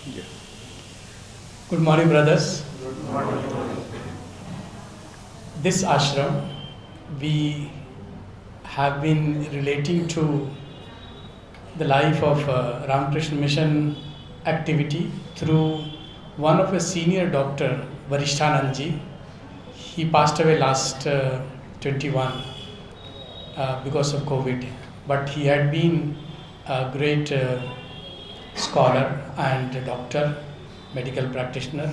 Yeah. Good morning, brothers. This ashram, we have been relating to the life of Ramakrishna Mission activity through one of a senior doctor, Vishwatmananda. He passed away last 21 because of COVID, but he had been a great scholar and a doctor, medical practitioner,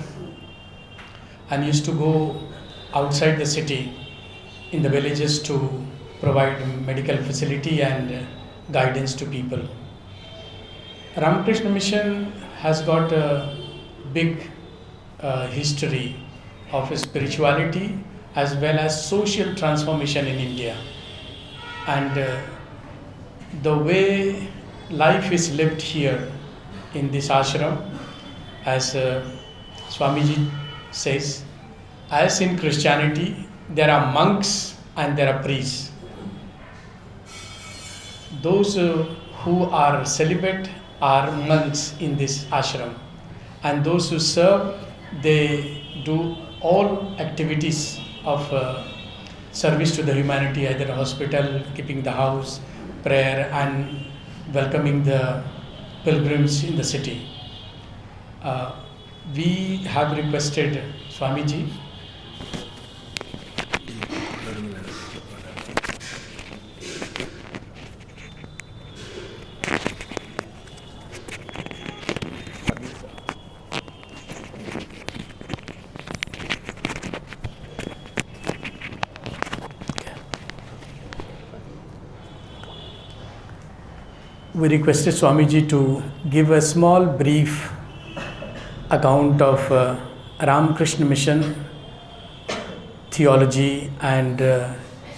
and used to go outside the city in the villages to provide medical facility and guidance to people. Ramakrishna Mission has got a big history of spirituality as well as social transformation in India. And the way life is lived here in this ashram, as Swamiji says, as in Christianity, there are monks and there are priests. Those who are celibate are monks in this ashram, and those who serve, they do all activities of service to the humanity, either hospital, keeping the house, prayer, and welcoming the pilgrims in the city. We have requested Swamiji to give a small brief account of Ramakrishna Mission theology and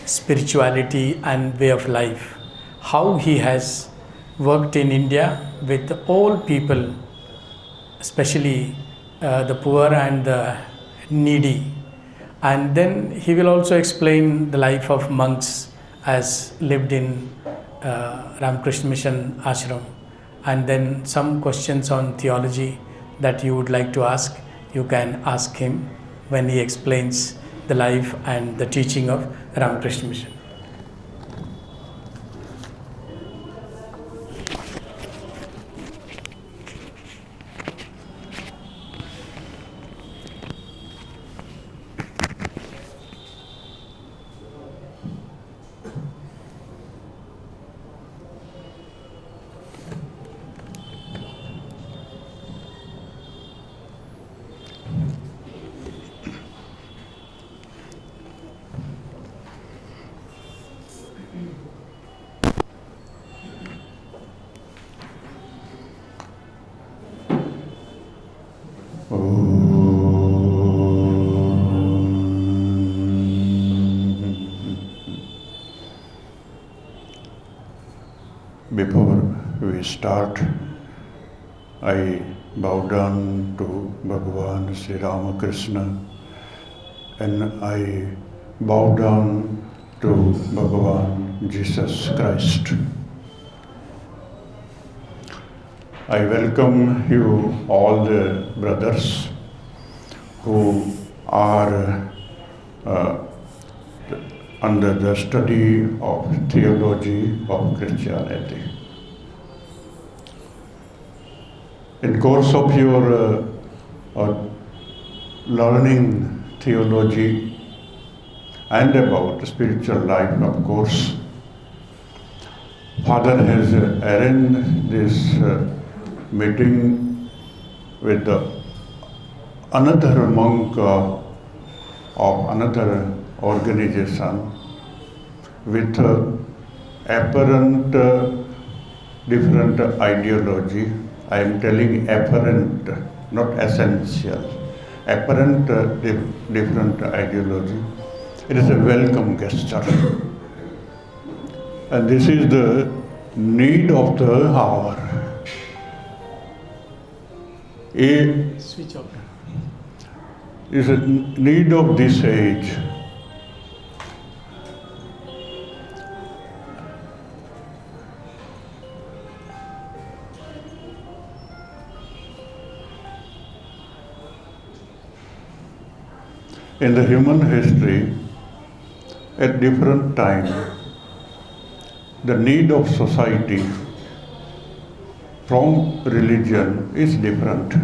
spirituality and way of life. How he has worked in India with all people, especially the poor and the needy. And then he will also explain the life of monks as lived in Ramakrishna Mission ashram. And then some questions on theology that you would like to ask, you can ask him when he explains the life and the teaching of Ramakrishna Mission. Before we start, I bow down to Bhagavan Sri Ramakrishna, and I bow down to Bhagavan Jesus Christ. I welcome you, all the brothers who are under the study of theology of Christianity. In course of your learning theology and about spiritual life, of course, Father has arranged this meeting with another monk of another organization with apparent different ideology. I am telling apparent, not essential. Apparent different ideology. It is a welcome gesture. And this is the need of the hour. Switch off. Is a need of this age. in the human history, at different times, the need of society from religion is different.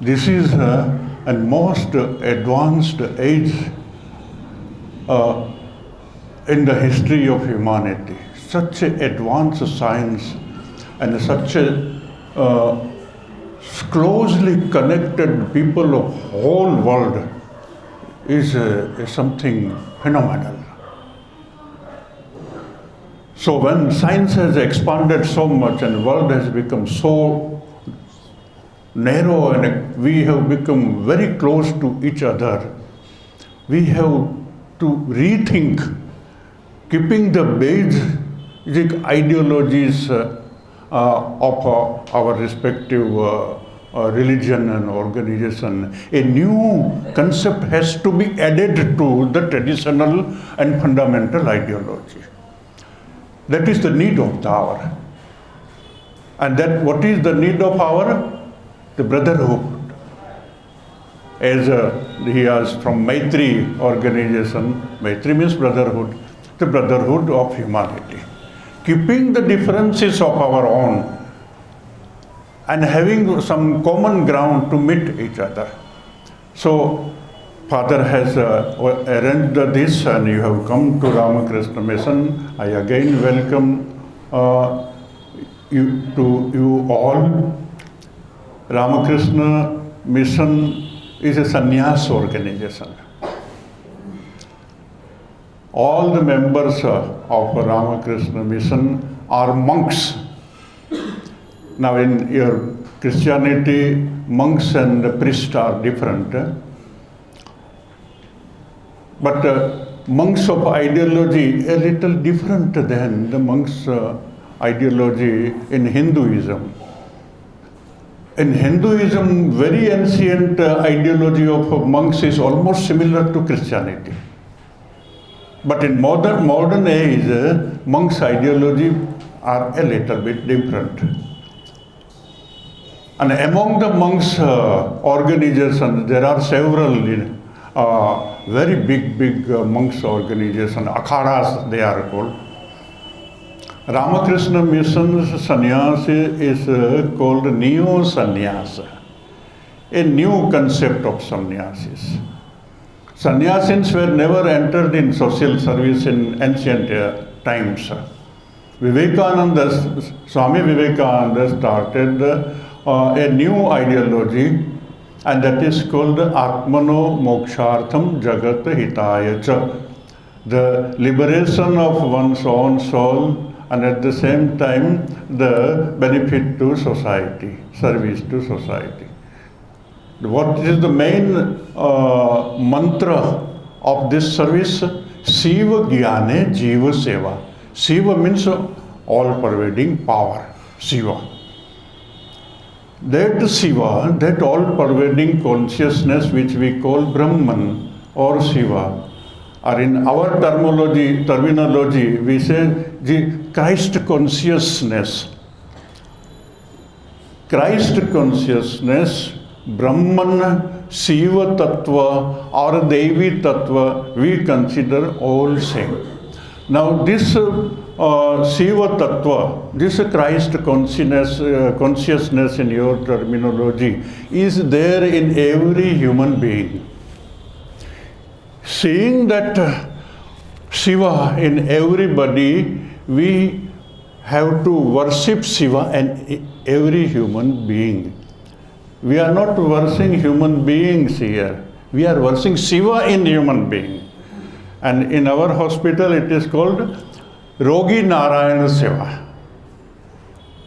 This is a most advanced age in the history of humanity. Such advanced science and such closely connected people of whole world is something phenomenal. So when science has expanded so much and the world has become so narrow and we have become very close to each other, we have to rethink keeping the basic ideologies of our respective religion and organization. A new concept has to be added to the traditional and fundamental ideology. That is the need of the hour. And that what is the need of hour? The brotherhood. As he has from Maitri organization, Maitri means brotherhood, the brotherhood of humanity. Keeping the differences of our own and having some common ground to meet each other. So Father has arranged this and you have come to Ramakrishna Mission. I again welcome you all. Ramakrishna Mission is a sannyas organization. All the members of Ramakrishna Mission are monks. Now in your Christianity, monks and priests are different. But monks of ideology a little different than the monks' ideology in Hinduism. In Hinduism, very ancient ideology of monks is almost similar to Christianity. But in modern age, monks' ideology are a little bit different. And among the monks' organizations, there are several very big monks' organizations, akhadas they are called. Ramakrishna Mission's sannyas is called neo-sannyas, a new concept of sannyasis. Sannyasins were never entered in social service in ancient times. Swami Vivekananda started a new ideology, and that is called Atmano Mokshartham Jagat Hitaya Cha, the liberation of one's own soul and at the same time the benefit to society, service to society. What is the main mantra of this service? Shiva Gyane Jiva Seva. Shiva means all-pervading power, Shiva. That Shiva, that all-pervading consciousness which we call Brahman or Shiva, or in our terminology, we say the Christ consciousness. Christ consciousness, Brahman, Shiva Tattva or Devi Tattva, we consider all same. Now this Shiva Tattva, this Christ consciousness in your terminology, is there in every human being. Seeing that Shiva in everybody, we have to worship Shiva in every human being. We are not worshipping human beings here. We are worshipping Shiva in human being. And in our hospital it is called Rogi Narayana Seva.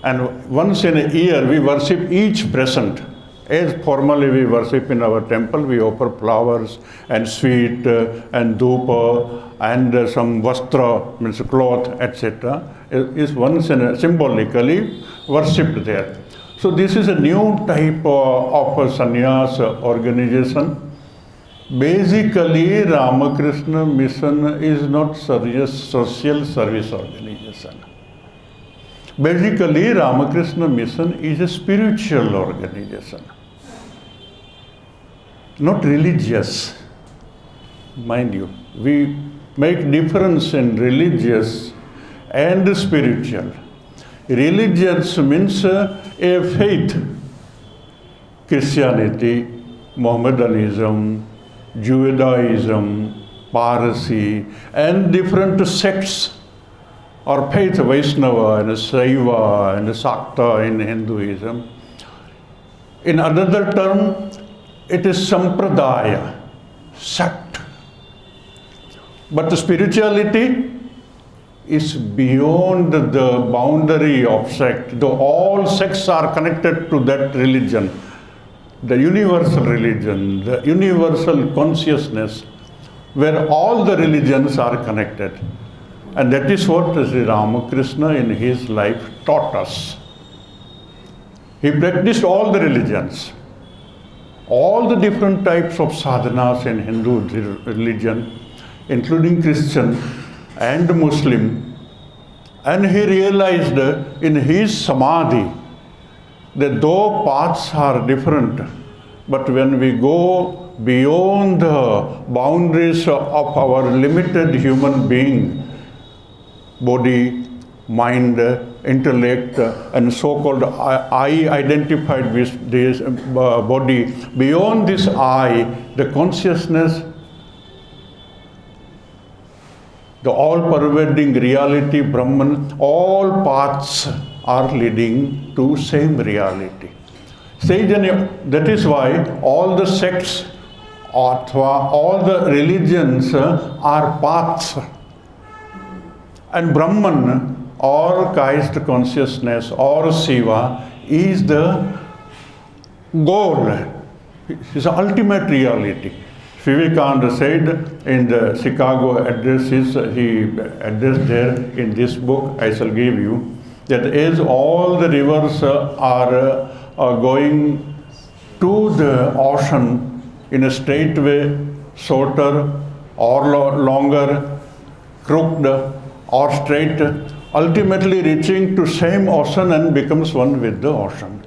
And once in a year we worship each present. As formally we worship in our temple, we offer flowers and sweet and dhupa and some vastra, means cloth, etc. is once in a symbolically worshipped there. So this is a new type of a sannyas organization. Basically, Ramakrishna Mission is not social service organization. Basically, Ramakrishna Mission is a spiritual organization. not religious. Mind you, we make difference in religious and spiritual. Religious means a faith. Christianity, Mohammedanism, Judaism, Parsi, and different sects or faith, Vaishnava and Saiva and Sakta in Hinduism. In another term, it is Sampradaya, sect. But the spirituality is beyond the boundary of sect, though all sects are connected to that religion, the universal religion, the universal consciousness, where all the religions are connected. And that is what Sri Ramakrishna in his life taught us. He practiced all the religions, all the different types of sadhanas in Hindu religion, including Christian and Muslim. And he realized in his samadhi that though paths are different, but when we go beyond the boundaries of our limited human being, body, mind, intellect, and so-called I identified with this body, beyond this I, the consciousness, the all-pervading reality, Brahman, all paths are leading to same reality. That is why all the sects, all the religions are paths. And Brahman, or Christ consciousness, or Shiva, is the goal, is the ultimate reality. Vivekananda said in the Chicago addresses, he addressed there in this book, I shall give you, that as all the rivers are going to the ocean in a straight way, shorter or longer, crooked or straight, ultimately reaching to same ocean and becomes one with the ocean.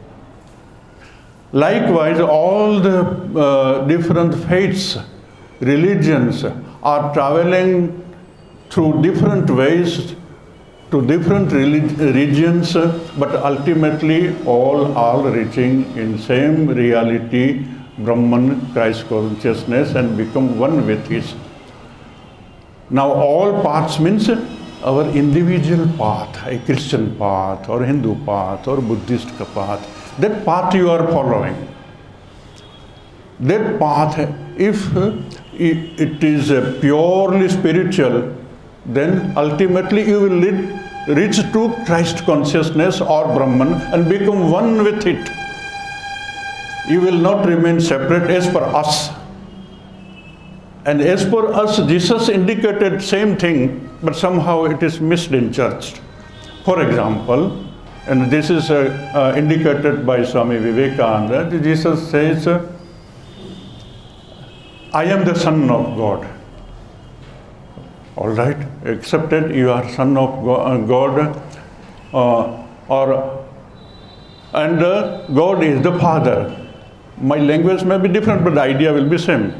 Likewise, all the different faiths, religions are traveling through different ways to different regions, but ultimately all are reaching in same reality, Brahman, Christ consciousness, and become one with His. Now all paths means our individual path, a Christian path or Hindu path or Buddhist path. That path you are following. That path, if it is purely spiritual, then ultimately you will reach to Christ consciousness or Brahman and become one with it. You will not remain separate as per us. And as per us, Jesus indicated same thing, but somehow it is missed in church. For example, and this is indicated by Swami Vivekananda, Jesus says, I am the Son of God. All right, accepted, you are Son of God, and God is the Father. My language may be different, but the idea will be same.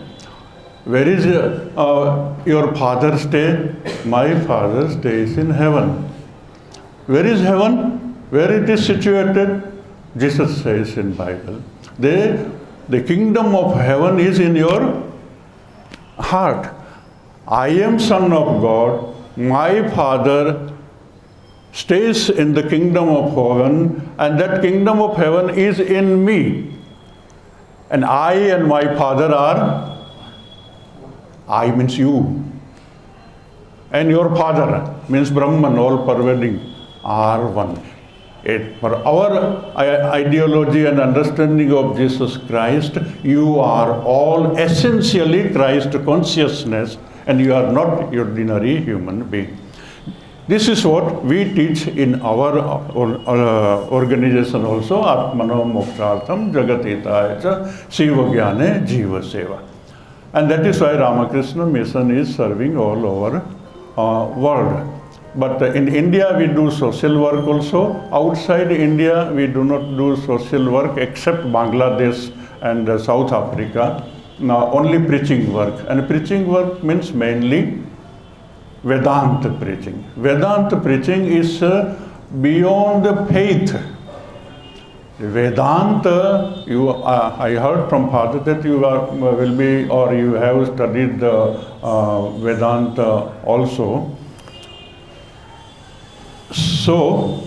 Where is your Father stay? My Father stays in heaven. Where is heaven? Where it is situated? Jesus says in Bible, the kingdom of heaven is in your heart. I am Son of God. My Father stays in the kingdom of heaven, and that kingdom of heaven is in me. And I and my Father are, I means you. And your Father means Brahman, all pervading, are one. For our ideology and understanding of Jesus Christ, you are all essentially Christ consciousness, and you are not ordinary human being. This is what we teach in our organization also, Atmano Mokshartham Jagatitaya Shiva Jnane Jiva Seva. And that is why Ramakrishna Mission is serving all over world. But in India we do social work also. Outside India we do not do social work except Bangladesh and South Africa. now only preaching work. And preaching work means mainly Vedanta preaching. Vedanta preaching is beyond the faith. Vedanta, I heard from Father that you will be, or you have studied the Vedanta also. So,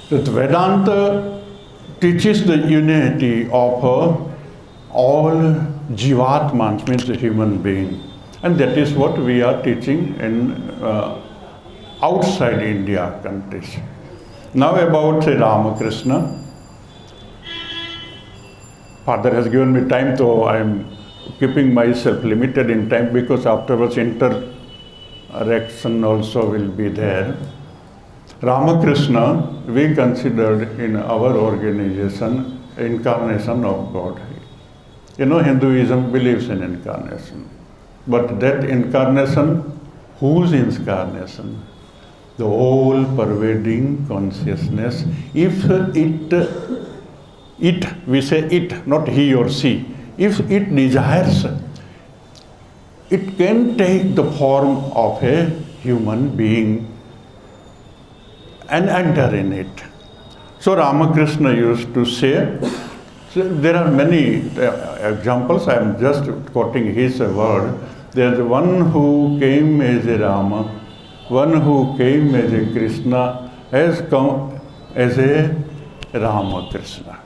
that Vedanta teaches the unity of all Jivatmans, means the human being. And that is what we are teaching in outside India countries. Now about Sri Ramakrishna. Father has given me time, so I am keeping myself limited in time because afterwards interaction also will be there. Ramakrishna, we considered in our organization incarnation of God. You know, Hinduism believes in incarnation. But that incarnation, whose incarnation? The all-pervading consciousness. If we say it, not he or she, if it desires, it can take the form of a human being and enter in it. So Ramakrishna used to say, so there are many examples, I am just quoting his word. There is one who came as a Rama, one who came as a Krishna, has come as a Ramakrishna.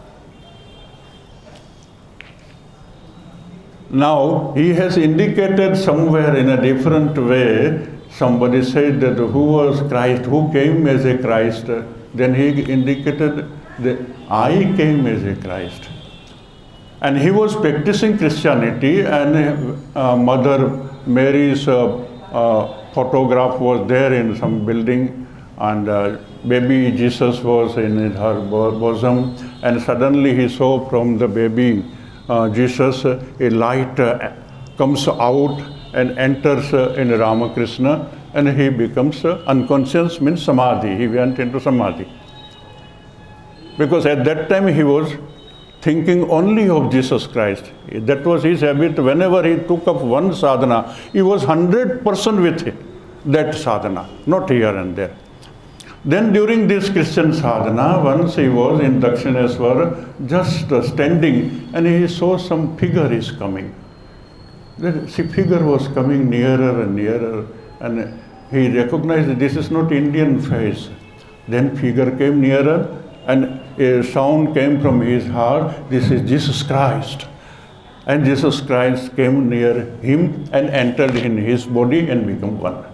Now, he has indicated somewhere in a different way, somebody said that who was Christ, who came as a Christ, then he indicated that I came as a Christ. And he was practicing Christianity, and Mother Mary's photograph was there in some building, and baby Jesus was in her bosom, and suddenly he saw from the baby Jesus a light comes out and enters in Ramakrishna, and he becomes unconscious, means samadhi. He went into samadhi. Because at that time he was thinking only of Jesus Christ. That was his habit. Whenever he took up one sadhana, he was 100% with it, that sadhana, not here and there. Then during this Christian sadhana, once he was in Dakshineswar, just standing, and he saw some figure is coming. The figure was coming nearer and nearer, and he recognized that this is not Indian face. Then figure came nearer, and a sound came from his heart, this is Jesus Christ. And Jesus Christ came near him and entered in his body and became one.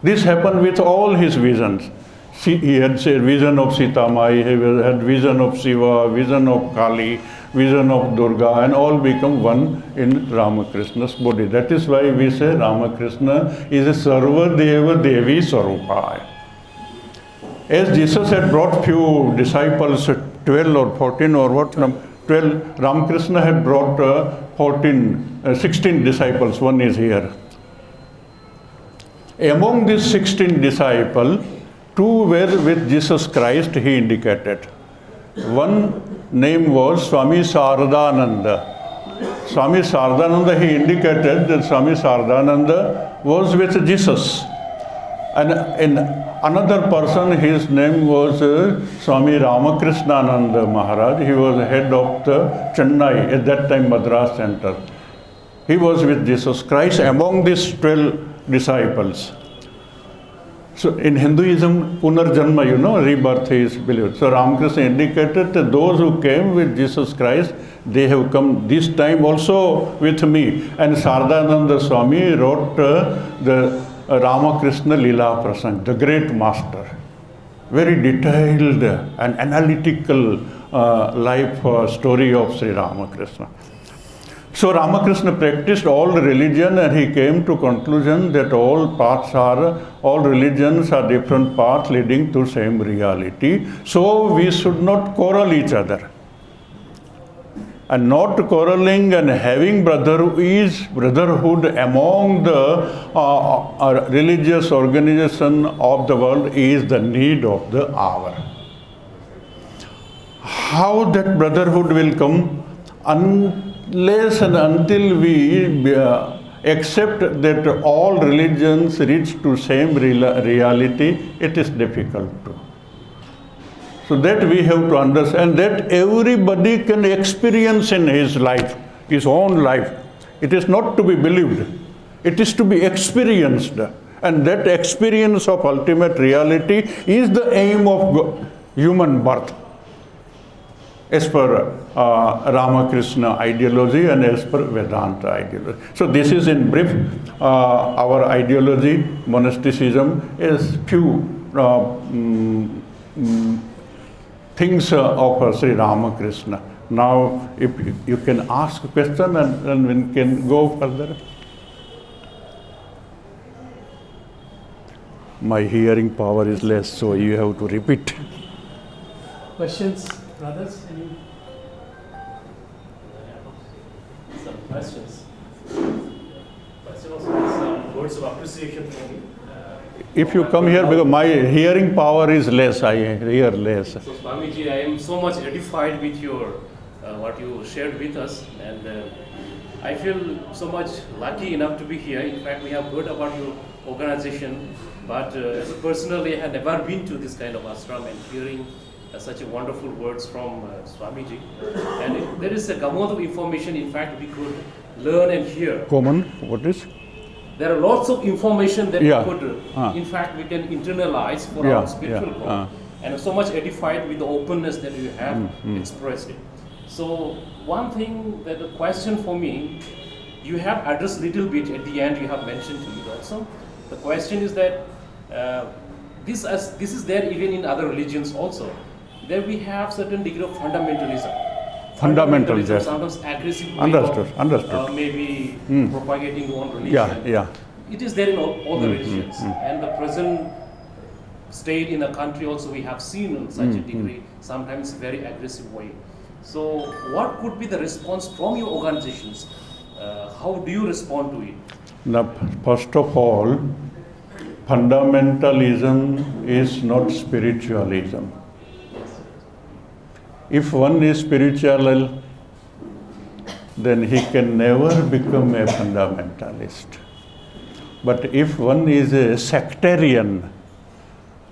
This happened with all his visions. He had said vision of Sita Mai, he had vision of Shiva, vision of Kali, vision of Durga, and all become one in Ramakrishna's body. That is why we say Ramakrishna is a Sarva Deva Devi Sarupaya. As Jesus had brought few disciples, 12 or 14 or what, 12, Ramakrishna had brought 16 disciples, one is here. Among these 16 disciples, 2 were with Jesus Christ, he indicated. One name was Swami Sardananda. Swami Sardananda, he indicated that Swami Sardananda was with Jesus. And in another person, his name was Swami Ramakrishnananda Maharaj. He was head of the Chennai, at that time Madras Center. He was with Jesus Christ among these 12 disciples. So in Hinduism, Punarjanma, rebirth is believed. So Ramakrishna indicated that those who came with Jesus Christ, they have come this time also with me. And Sardananda Swami wrote the Ramakrishna Lila Prasang, the great master. Very detailed and analytical life story of Sri Ramakrishna. So Ramakrishna practiced all religion, and he came to conclusion that all religions are different paths leading to same reality. So we should not quarrel each other. And not quarreling and having brotherhood among the religious organization of the world is the need of the hour. How that brotherhood will come? unless and until we accept that all religions reach to same reality, it is difficult to. So that we have to understand that everybody can experience in his life, his own life. It is not to be believed. It is to be experienced. And that experience of ultimate reality is the aim of human birth, as per Ramakrishna ideology and as per Vedanta ideology. So this is in brief our ideology. Monasticism is few things of Sri Ramakrishna. Now, if you can ask a question and we can go further. My hearing power is less, so you have to repeat. Questions, brothers? Any? Some questions. Question also has some words of appreciation for me. If you come here, because my hearing power is less, I hear less. So Swamiji, I am so much edified with your what you shared with us, and I feel so much lucky enough to be here. In fact, we have heard about your organization, but personally, I have never been to this kind of ashram, and hearing such a wonderful words from Swamiji. And there is a gamut of information, in fact, we could learn and hear. Common, what is? There are lots of information that Yeah. we could, in fact, we can internalize for our spiritual growth. And I'm so much edified with the openness that you have expressed it. So one thing, that the question for me, you have addressed little bit at the end, you have mentioned to it also. The question is that this is there even in other religions also. There we have certain degree of fundamentalism. Fundamentalism, sometimes aggressive way Understood. maybe propagating one religion. Yeah. It is there in all the religions. And the present state in the country also we have seen in such a degree, sometimes very aggressive way. So what could be the response from your organizations? How do you respond to it? Now, first of all, fundamentalism is not spiritualism. If one is spiritual, then he can never become a fundamentalist. But if one is a sectarian,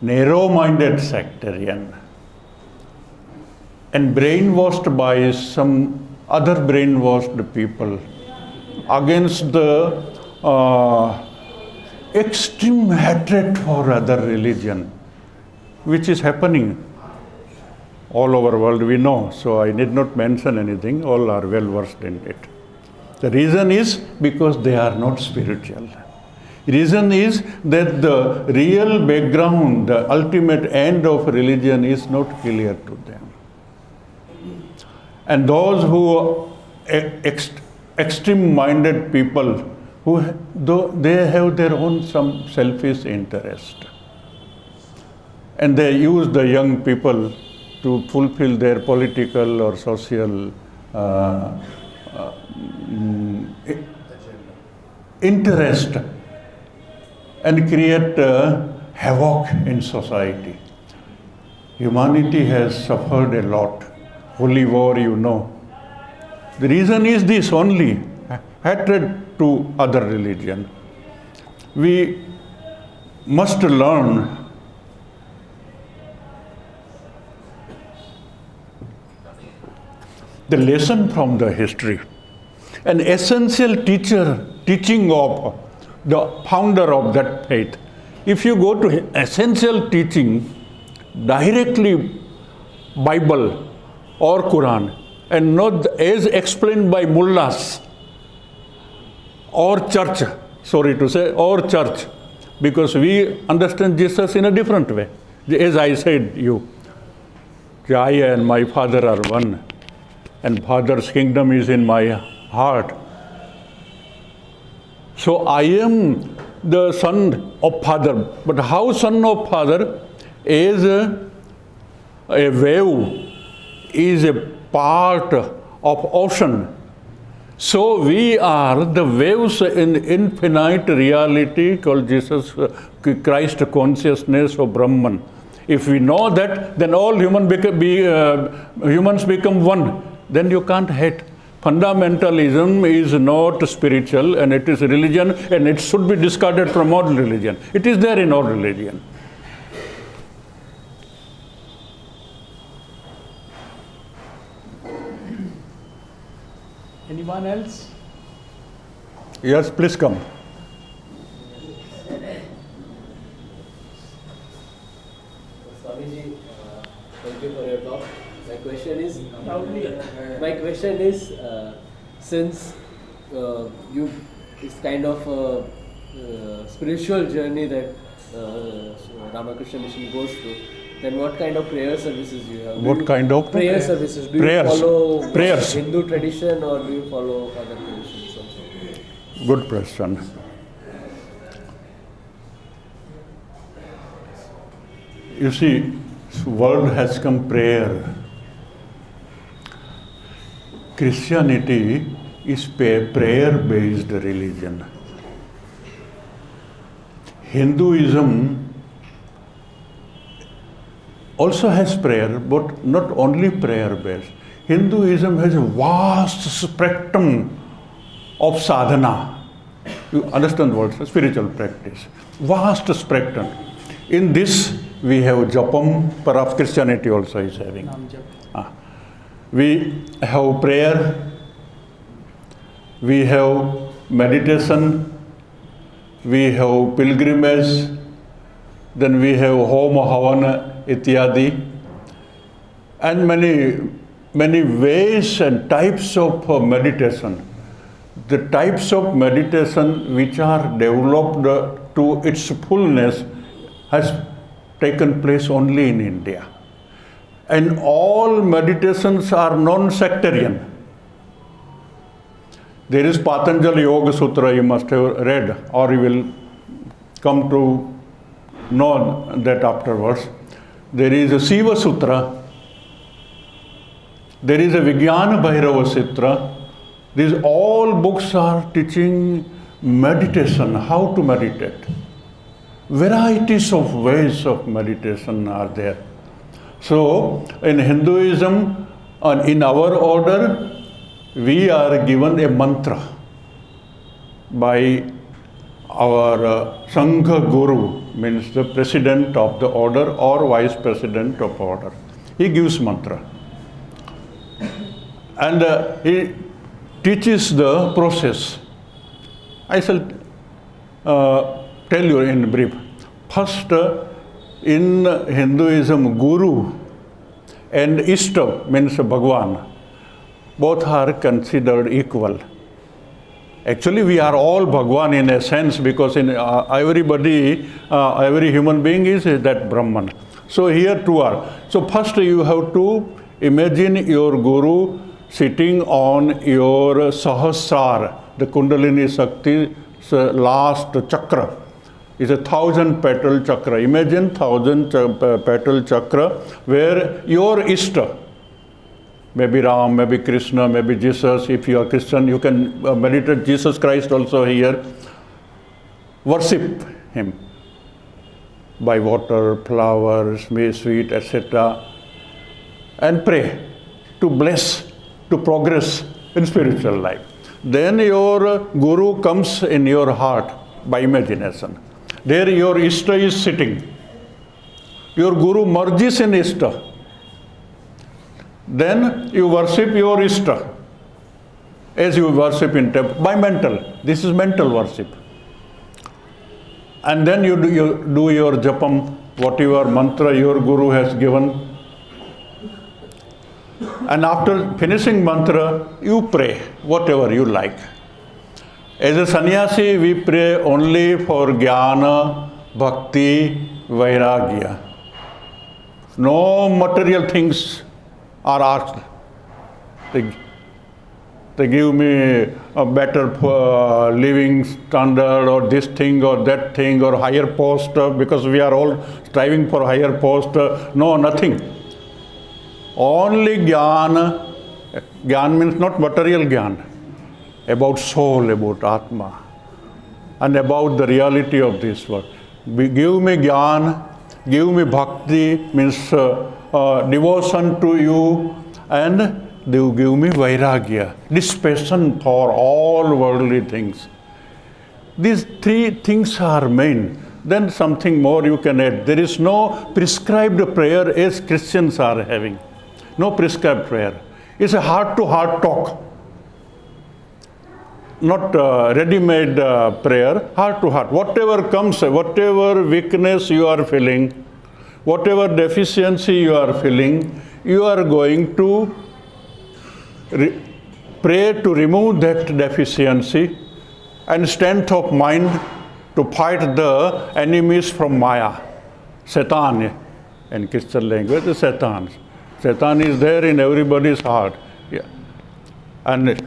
narrow-minded sectarian, and brainwashed by some other brainwashed people against the extreme hatred for other religion, which is happening all over the world, we know, so I need not mention anything, all are well versed in it. The reason is because they are not spiritual. Reason is that the real background, the ultimate end of religion is not clear to them. And those who extreme-minded people, they have their own some selfish interest. And they use the young people to fulfill their political or social interest and create havoc in society. Humanity has suffered a lot. Holy war, you know. The reason is this only, hatred to other religion. We must learn the lesson from the history. An essential teaching of the founder of that faith. If you go to essential teaching, directly Bible or Quran, and not as explained by mullahs or church, or church, because we understand Jesus in a different way. As I said you, I and my Father are one, and Father's kingdom is in my heart. So I am the son of Father, but how son of Father? Is a wave is a part of ocean. So we are the waves in infinite reality called Jesus Christ consciousness of Brahman. If we know that, then all humans become one. Then you can't hate. Fundamentalism is not spiritual, and it is religion, and it should be discarded from all religion. It is there in all religion. Anyone else? Yes, please come. Swamiji, thank you for your talk. My question is, since it's kind of a spiritual journey that Ramakrishna Mission goes through, then what kind of prayer services do you have? What kind of prayer services? Do prayers. you follow Prayers. Hindu tradition or do you follow other traditions also? Good question. You see, world has come prayer. Christianity is prayer-based religion. Hinduism also has prayer, but not only prayer-based. Hinduism has a vast spectrum of sadhana. You understand what? Spiritual practice. Vast spectrum. In this, we have japam, perhaps Christianity also is having. We have prayer, we have meditation, we have pilgrimage, then we have homa havana ityadi, and many ways and types of meditation. The types of meditation which are developed to its fullness has taken place only in India. And all meditations are non-sectarian. There is Patanjali Yoga Sutra, you must have read, or you will come to know that afterwards. There is a Shiva Sutra. There is a Vijnana Bhairava Sutra. These all books are teaching meditation, how to meditate. Varieties of ways of meditation are there. So, in Hinduism, in our order, we are given a mantra by our Sangha Guru, means the president of the order or vice president of order. He gives mantra. And he teaches the process. I shall tell you in brief. First, in Hinduism, Guru and Ishta, means Bhagwan, both are considered equal. Actually, we are all Bhagwan in a sense, because in everybody, every human being is that Brahman. So here two are. So first you have to imagine your Guru sitting on your Sahasrara, the Kundalini Shakti's last chakra. Is a 1,000-petal chakra. Imagine 1,000-petal chakra where your Ishta, maybe Ram, maybe Krishna, maybe Jesus. If you are Christian, you can meditate Jesus Christ also here. Worship him by water, flowers, sweet, etc. And pray to bless, to progress in spiritual life. Then your Guru comes in your heart by imagination. There your Ishta is sitting. Your Guru merges in Ishta. Then you worship your Ishta as you worship in temple by mental. This is mental worship. And then you do your japam, whatever mantra your Guru has given. And after finishing mantra, you pray whatever you like. As a sannyasi, we pray only for jnana, bhakti, vairagya. No material things are asked. They give me a better living standard, or this thing or that thing, or higher post, because we are all striving for higher post. No, nothing. Only jnana. Jnana means not material jnana. About soul, about Atma, and about the reality of this world. Give me jnana, give me bhakti, means devotion to you, and they will give me vairagya, dispassion for all worldly things. These three things are main. Then something more you can add. There is no prescribed prayer as Christians are having. No prescribed prayer. It's a heart-to-heart talk. Not ready-made prayer, heart-to-heart. Whatever comes, whatever weakness you are feeling, whatever deficiency you are feeling, you are going to pray to remove that deficiency and strength of mind to fight the enemies from Maya, Satan. In Christian language, the Satan. Satan is there in everybody's heart. Yeah. And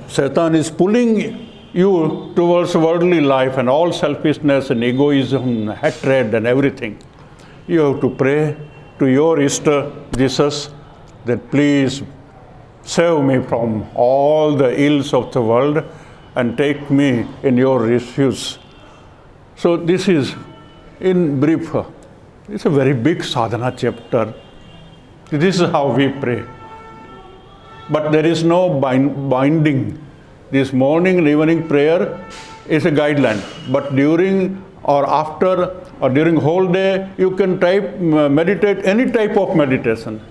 Satan is pulling you towards worldly life and all selfishness and egoism, hatred and everything. You have to pray to your Ishta, Jesus, that please save me from all the ills of the world and take me in your refuge. So this is, in brief, it's a very big sadhana chapter. This is how we pray. But there is no binding. This morning and evening prayer is a guideline. But during or after or during whole day, you can meditate any type of meditation.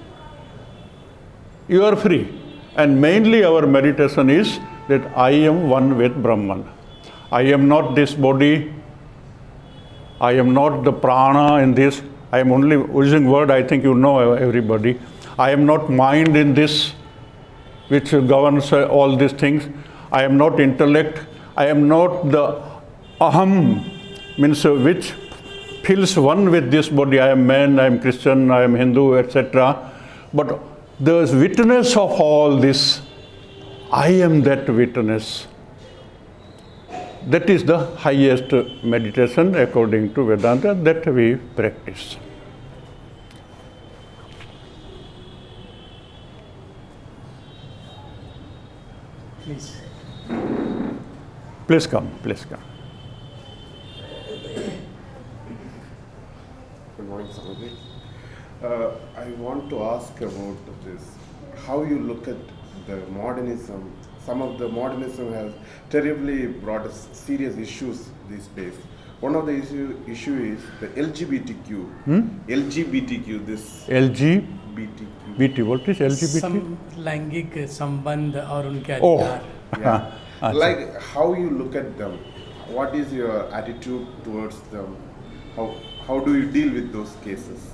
You are free. And mainly our meditation is that I am one with Brahman. I am not this body. I am not the prana in this. I am only using word, I think you know everybody. I am not mind in this, which governs all these things. I am not intellect. I am not the aham, means which feels one with this body. I am man, I am Christian, I am Hindu, etc. But the witness of all this, I am that witness. That is the highest meditation according to Vedanta that we practice. Please. Please come, please come. Good morning, Swami. I want to ask about this, how you look at the modernism. Some of the modernism has terribly brought us serious issues these days. One of the issue is the LGBTQ. LGBTQ, this LGBTQ. BT, what is LGBT? लैंगिक संबंध और उनके Oh. अधिकार. Yeah. Like how you look at them, what is your attitude towards them? How do you deal with those cases?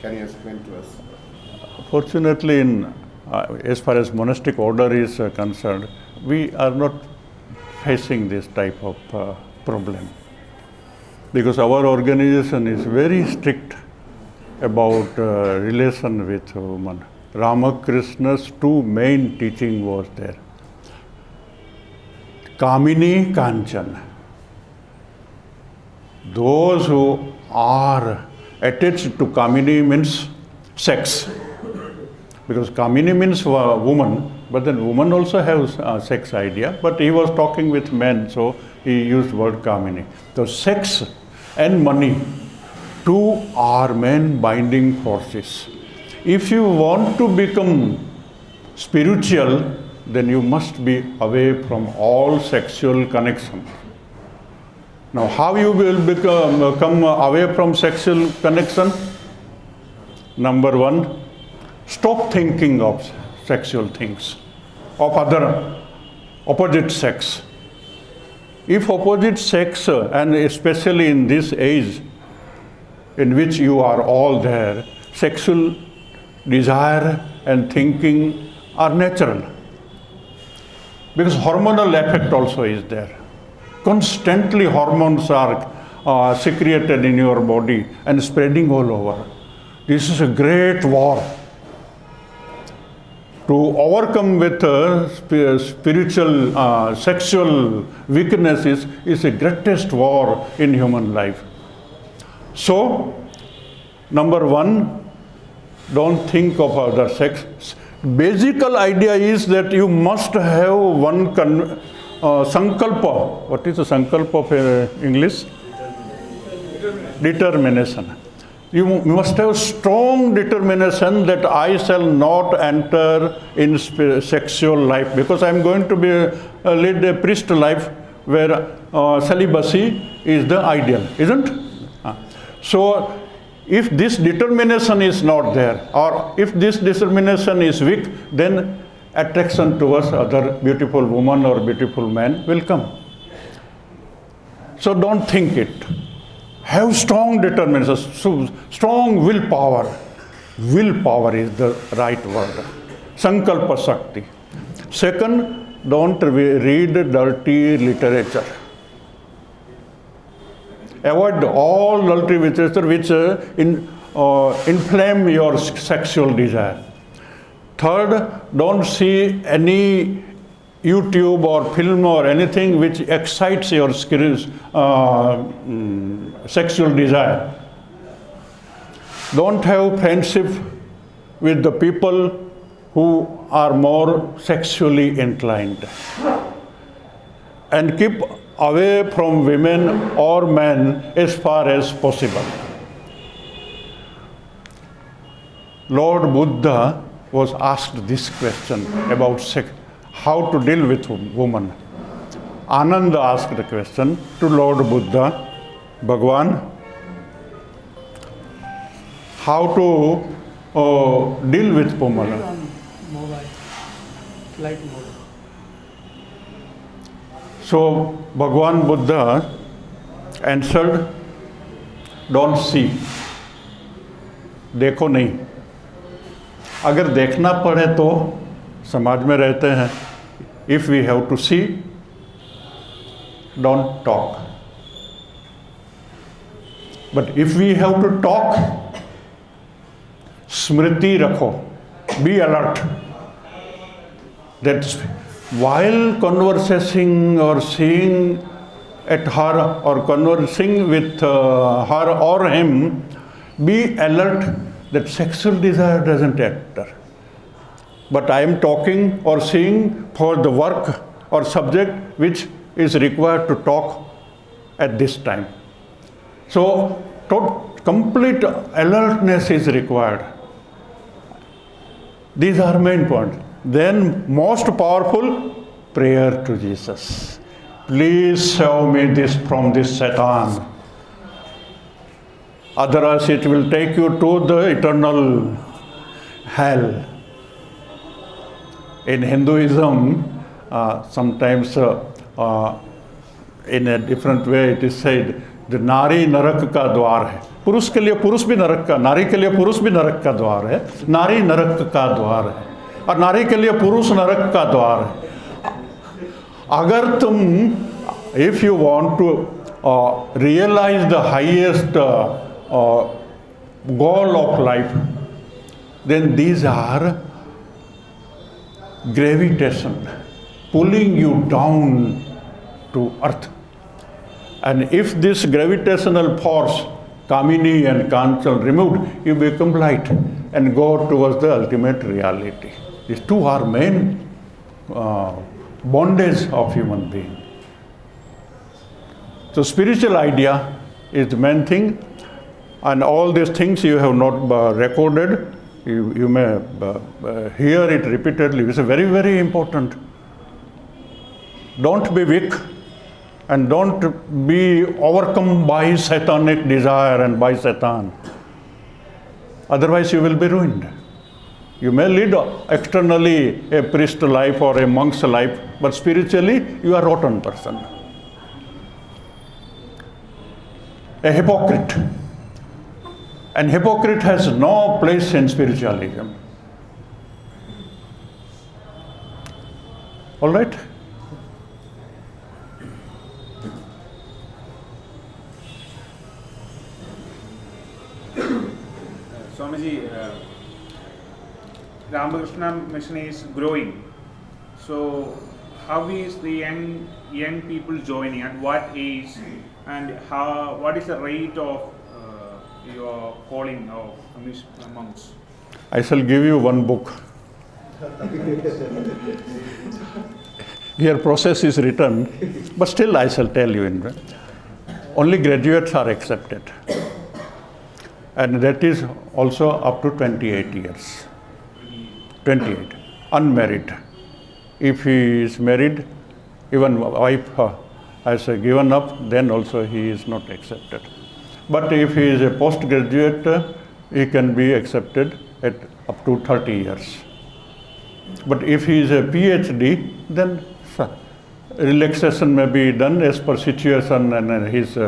Can you explain to us? Fortunately, as far as monastic order is concerned, we are not facing this type of problem. Because our organization is very strict about relation with women. Ramakrishna's two main teaching was there. Kamini Kanchan. Those who are attached to Kamini means sex. Because Kamini means woman, but then woman also has sex idea, but he was talking with men, so he used word Kamini. So sex and money, two are main binding forces. If you want to become spiritual, then you must be away from all sexual connection. Now, how you will come away from sexual connection? Number one, stop thinking of sexual things, of other opposite sex. If opposite sex, and especially in this age in which you are all there, sexual desire and thinking are natural. Because hormonal effect also is there. Constantly hormones are secreted in your body and spreading all over. This is a great war. To overcome with spiritual, sexual weaknesses is the greatest war in human life. So, number one, don't think of other sex. Basic idea is that you must have one sankalpa. What is the sankalpa of English? Determination. You must have strong determination that I shall not enter in sexual life, because I am going to lead a priest life where celibacy is the ideal, isn't? So, if this determination is not there, or if this determination is weak, then attraction towards other beautiful woman or beautiful man will come. So don't think it. Have strong determination, strong willpower. Willpower is the right word. Sankalpa Shakti. Second, don't read dirty literature. Avoid all dirty literature which inflame your sexual desire. Third, don't see any YouTube or film or anything which excites your sexual desire. Don't have friendship with the people who are more sexually inclined. And keep away from women or men as far as possible. Lord Buddha was asked this question about how to deal with woman. Ananda asked the question to Lord Buddha, Bhagwan, how to deal with woman. So Bhagwan Buddha answered, don't see, देखो नहीं. अगर देखना पड़े तो समाज में रहते हैं. If we have to see, don't talk. But if we have to talk, smriti rakho, be alert. That while conversing or seeing at her or conversing with her or him, be alert that sexual desire doesn't enter. But I am talking or seeing for the work or subject which is required to talk at this time. So, complete alertness is required. These are main points. Then, most powerful, prayer to Jesus. Please save me this from this Satan. Otherwise, it will take you to the eternal hell. In Hinduism, sometimes in a different way it is said, the नारी नरक का द्वार है. पुरुष के लिए पुरुष भी नरक का, नारी के लिए पुरुष भी नरक का द्वार है. नारी नरक का द्वार है और नारी के लिए पुरुष नरक का द्वार है. अगर तुम, if you want to realize the highest goal of life, then these are gravitation, pulling you down to earth. And if this gravitational force, Kamini and Kanchal removed, you become light and go towards the ultimate reality. These two are main bondage of human being. So spiritual idea is the main thing, and all these things you have not recorded. You may hear it repeatedly. It's very, very important. Don't be weak and don't be overcome by satanic desire and by Satan. Otherwise you will be ruined. You may lead externally a priest life or a monk's life, but spiritually you are a rotten person. A hypocrite. And hypocrite has no place in spiritualism. All right? Swamiji, Ramakrishna mission is growing. So, how is the young people joining? At what age? And what is the rate of your calling of monks? I shall give you one book. Here process is written, but still I shall tell you. Only graduates are accepted. and that is also up to 28 years. 28, unmarried. If he is married, even wife has given up, then also he is not accepted. But if he is a postgraduate, he can be accepted at up to 30 years. But if he is a PhD, then relaxation may be done as per situation, and his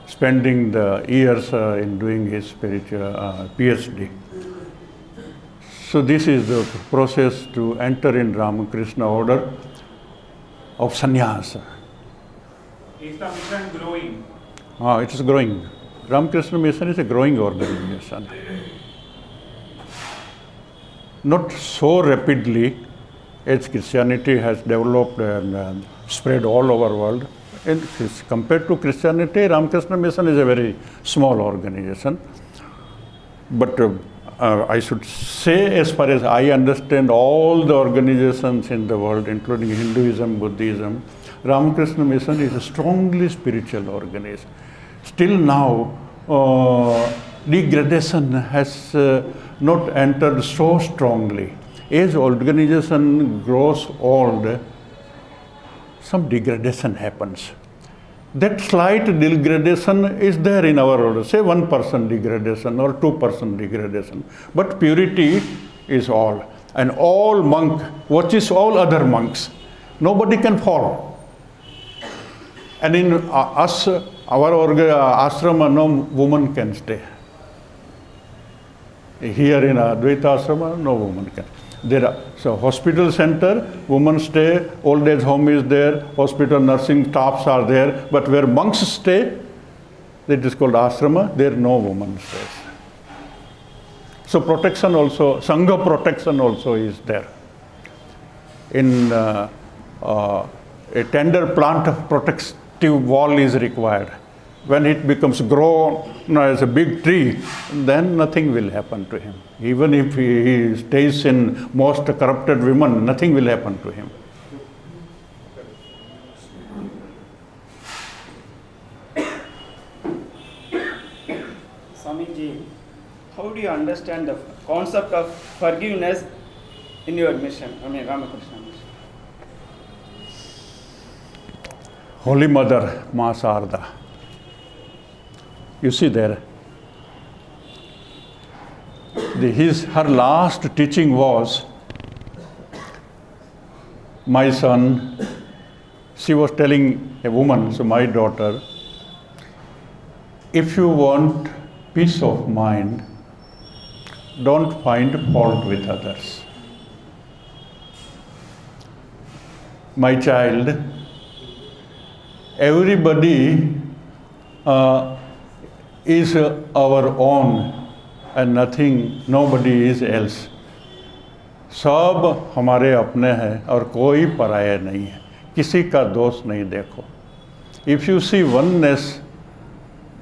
spending the years in doing his spiritual PhD. So this is the process to enter in Ramakrishna order of sannyasa. Is the mission growing? It is growing. Ramakrishna Mission is a growing organization. Not so rapidly as Christianity has developed and spread all over the world. And compared to Christianity, Ramakrishna Mission is a very small organization. But I should say, as far as I understand all the organizations in the world, including Hinduism, Buddhism, Ramakrishna Mission is a strongly spiritual organization. Still now, degradation has not entered so strongly. As organization grows old, some degradation happens. That slight degradation is there in our order, say 1% degradation or 2% degradation. But purity is all. And all monk watches all other monks. Nobody can fall. And in us, our ashrama, no woman can stay. Here in Advaita ashrama, no woman can. There are, so hospital center, women stay, old age home is there, hospital nursing staffs are there, but where monks stay, that is called ashrama, there no woman stays. So protection also, sangha protection also is there. In a tender plant protective wall is required. When it becomes grown as a big tree, then nothing will happen to him. Even if he stays in most corrupted women, nothing will happen to him. Swamiji, how do you understand the concept of forgiveness in your mission, Ramakrishna mission? Holy Mother, Ma Sarda. You see there, her last teaching was, my son, she was telling a woman, so my daughter, if you want peace of mind, don't find fault with others. My child, everybody is our own and nothing, nobody is else. सब हमारे अपने हैं और कोई पराया नहीं है, किसी का दोष नहीं देखो. If you see oneness,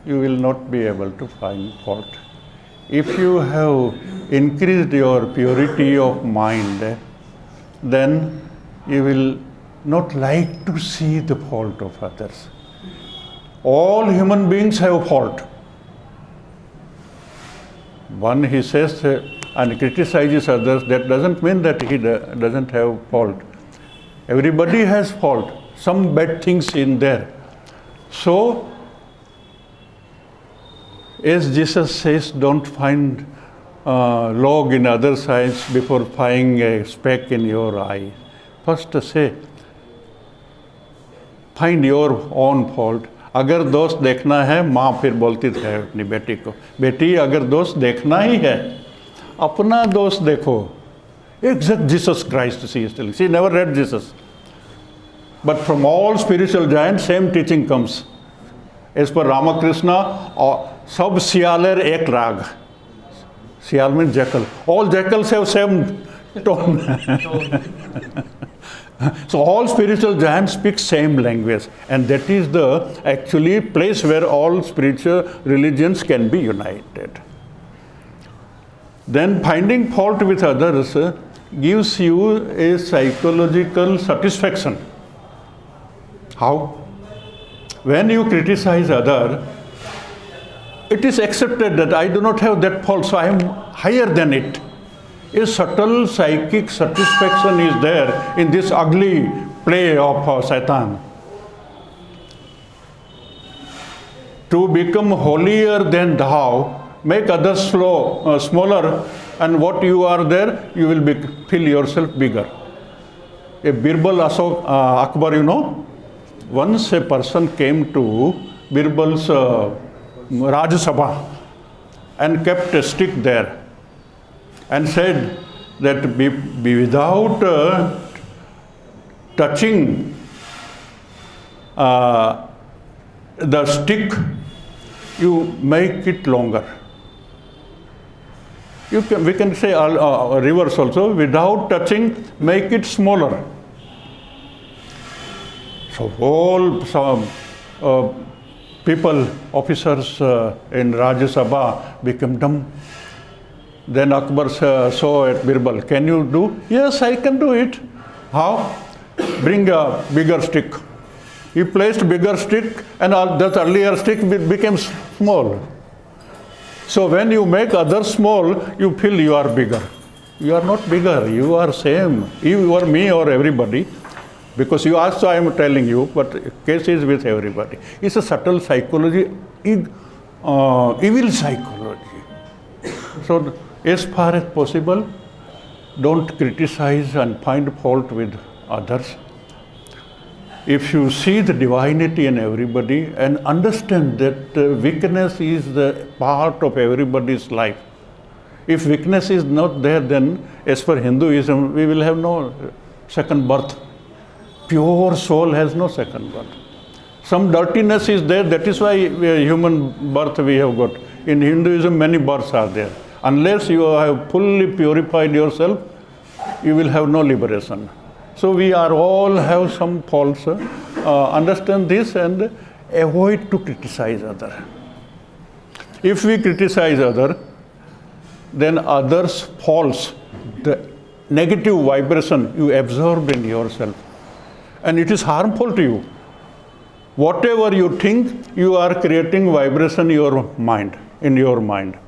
you will not be able to find fault. If you have increased your purity of mind, then you will not like to see the fault of others. All human beings have fault. One, he says and criticizes others, that doesn't mean that he doesn't have fault. Everybody has fault, some bad things in there. So, as Jesus says, don't find log in other eyes before finding a speck in your eye. First say, find your own fault. अगर दोष देखना है, माँ फिर बोलती थी अपनी बेटी को, बेटी अगर दोष देखना ही है, अपना दोष देखो. Except Jesus Christ, she is telling. She never read Jesus. But from all spiritual giants, same teaching comes. As per Ramakrishna, सब सियालेर एक राग. Siyal means jackal. All jackals have same tone. So all spiritual giants speak same language, and that is the actually place where all spiritual religions can be united. Then finding fault with others gives you a psychological satisfaction. How? When you criticize other, it is accepted that I do not have that fault, so I am higher than it. A subtle psychic satisfaction is there in this ugly play of Satan. To become holier than thou, make others smaller, and what you are there, you will feel yourself bigger. A Birbal Akbar, you know, once a person came to Birbal's Raj Sabha and kept a stick there and said that without touching the stick, you make it longer. We can say reverse also, without touching, make it smaller. So all some people, officers in Rajya Sabha became dumb. Then Akbar saw at Birbal, can you do? Yes, I can do it. How? Bring a bigger stick. He placed bigger stick and that earlier stick became small. So when you make others small, you feel you are bigger. You are not bigger, you are same. You are me or everybody. Because you also I am telling you, but case is with everybody. It's a subtle psychology, evil psychology. So as far as possible, don't criticize and find fault with others. If you see the divinity in everybody and understand that weakness is the part of everybody's life. If weakness is not there, then as per Hinduism, we will have no second birth. Pure soul has no second birth. Some dirtiness is there, that is why human birth we have got. In Hinduism, many births are there. Unless you have fully purified yourself, you will have no liberation. So we are all have some faults. Understand this and avoid to criticize other. If we criticize other, then others' faults, the negative vibration you absorb in yourself, and it is harmful to you. Whatever you think, you are creating vibration in your mind.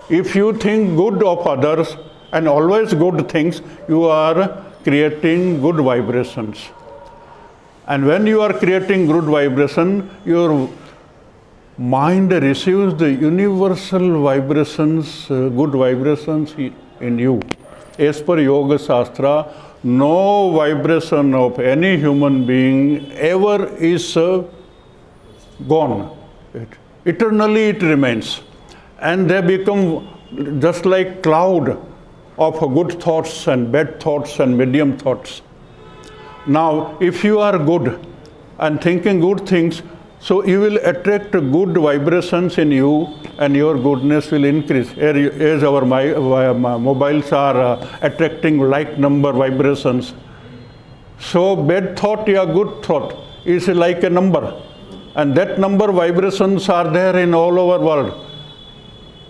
If you think good of others and always good things, you are creating good vibrations. And when you are creating good vibration, your mind receives the universal vibrations, good vibrations in you. As per Yoga Shastra, no vibration of any human being ever is gone. Eternally it remains. And they become just like cloud of good thoughts and bad thoughts and medium thoughts. Now, if you are good and thinking good things, so you will attract good vibrations in you and your goodness will increase. As our mobiles are attracting like number vibrations. So bad thought or good thought is like a number. And that number vibrations are there in all over world.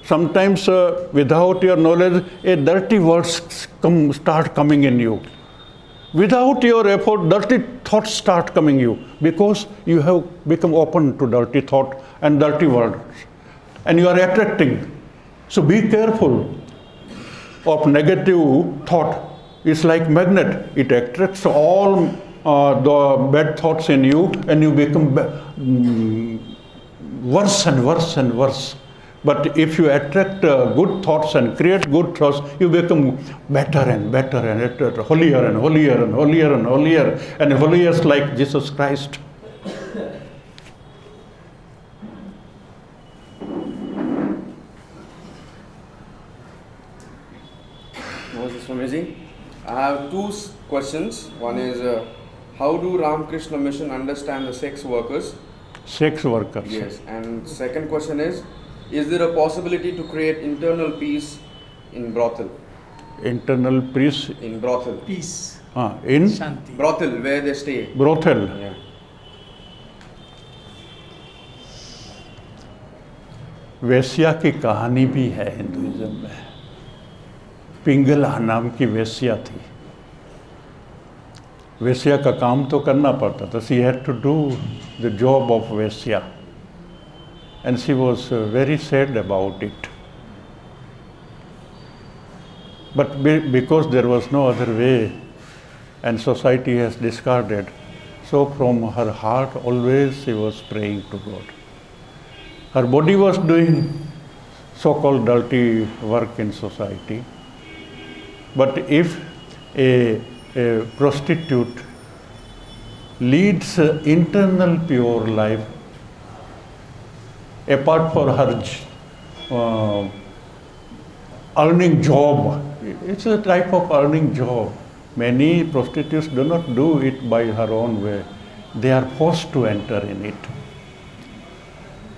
Sometimes without your knowledge, a dirty words start coming in you. Without your effort, dirty thoughts start coming you because you have become open to dirty thought and dirty words. And you are attracting. So be careful of negative thought. It's like magnet. It attracts all the bad thoughts in you and you become worse and worse and worse. But if you attract good thoughts and create good thoughts, you become better and better and better, holier and holier and holier and holier and holier like Jesus Christ. Namaste Swamiji. I have two questions. One is, how do Ramakrishna Mission understand the sex workers? Sex workers. Yes. And second question is there a possibility to create internal peace in brothel? Internal peace? In brothel. Peace. In? Shanti. Brothel, where they stay. Brothel. Yeah. वेश्या की कहानी भी है Hinduism में. पिंगला नाम की वेश्या थी. वेश्या का काम तो करना पड़ता था. She had to do the job of वेश्या. and she was very sad about it. But because there was no other way and society has discarded, so from her heart always she was praying to God. Her body was doing so-called dirty work in society. But if a prostitute leads internal pure life, apart for her earning job, it's a type of earning job. Many prostitutes do not do it by her own way. They are forced to enter in it.